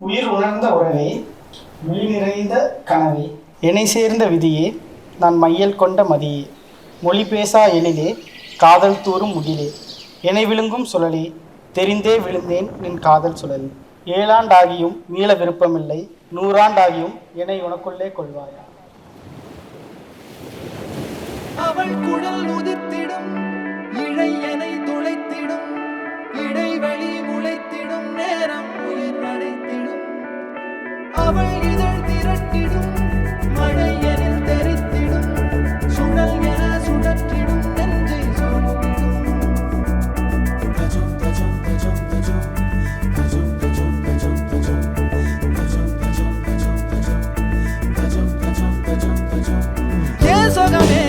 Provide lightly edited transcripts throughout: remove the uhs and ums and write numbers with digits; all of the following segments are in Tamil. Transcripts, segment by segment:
உயிர் உணர்ந்த உறவே, விழி நிறைந்த கனவே, இணை சேர்ந்த விதியே, நான் மையல் கொண்ட மதியே, மொழி பேசா எழிலே, காதல் தூறும் முகிலே, இணை விழுங்கும் சுழலே, தெரிந்தே விழுந்தேன் நின் காதல் சுழல். ஏழாண்டாகியும் மீள விருப்பமில்லை, 100 ஆண்டாகியும் இணை உனக்குள்ளே கொள்வாயா. அவள் குழல் உதிர்த்திடும் இழையனை துளைத்திடும் இடைவெளி முளைத்திடும் நேரம் உயிர் அடைத்திடும் அவள் இதழ் திரட்டிடும் மழை எனில் தெரித்திடும் சுழல் என சுழற்றிடும் நெஞ்சை சூழ்த்திடும். ஏன் சொகமே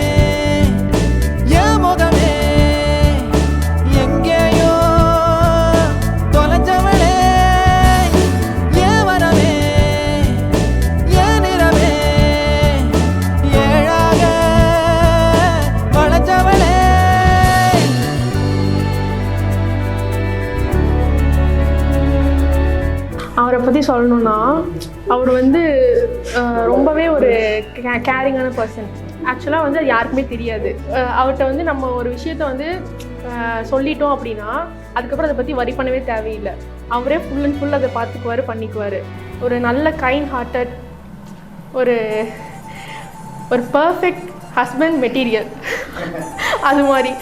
அவரை பற்றி சொல்லணும்னா அவர் வந்து ரொம்பவே ஒரு கேரிங்கான பர்சன். ஆக்சுவலாக வந்து அது யாருக்குமே தெரியாது. அவர்கிட்ட வந்து நம்ம ஒரு விஷயத்த வந்து சொல்லிட்டோம் அப்படின்னா அதுக்கப்புறம் அதை பற்றி வரி பண்ணவே தேவையில்லை. அவரே ஃபுல் அண்ட் ஃபுல் அதை பார்த்துக்குவார், பண்ணிக்குவார். ஒரு நல்ல கைண்ட் ஹார்ட்டட், ஒரு பர்ஃபெக்ட் ஹஸ்பண்ட் மெட்டீரியல் அது மாதிரி.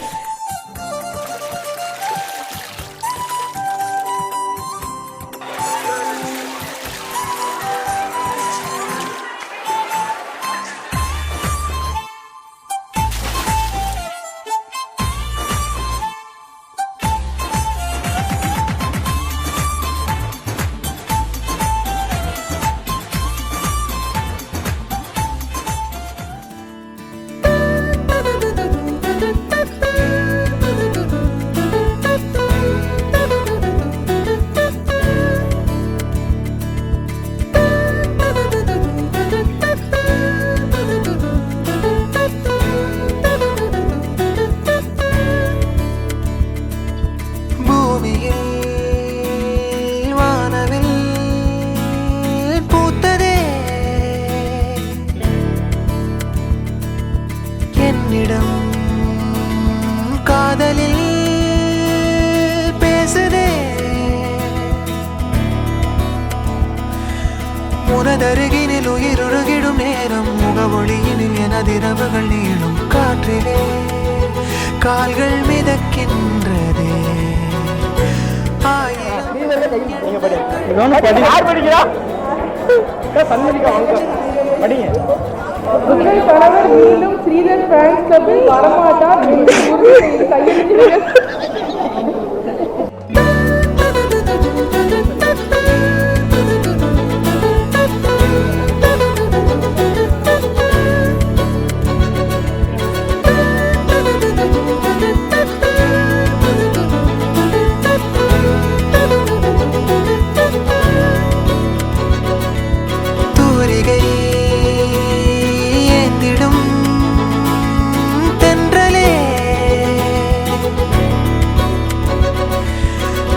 காதலில் பேசுதே உனதருகினில் உயிருருகிடும் நேரம் முகவொளியினில் எனதிரவுகள் நீளும் காற்றிலே கால்கள் மிதக்கின்றதே. உங்கள் கணவர் மீண்டும் ஸ்ரீதர் ஃபேன்ஸ் கிளப்பில் வரமாட்டார் என்று உறுதி கையெழுத்திடுங்கள்.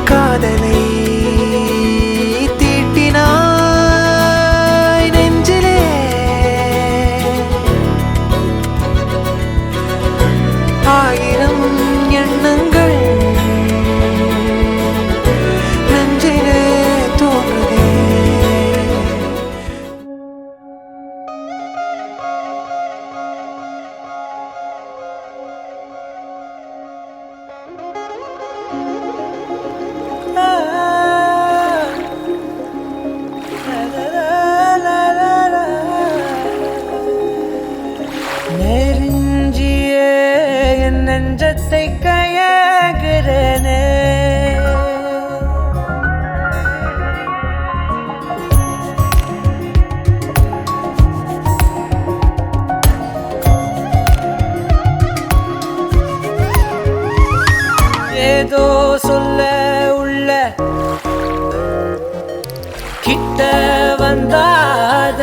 காதலை தீட்டினாய் நெஞ்சிலே ஆயிரம் எண்ணங்கள் நெஞ்சிலே தோன்றுதே. நெருஞ்சியே என் நெஞ்சத்தை கையாகிறனே ஏதோ சொல்ல உள்ள கிட்ட வந்தாத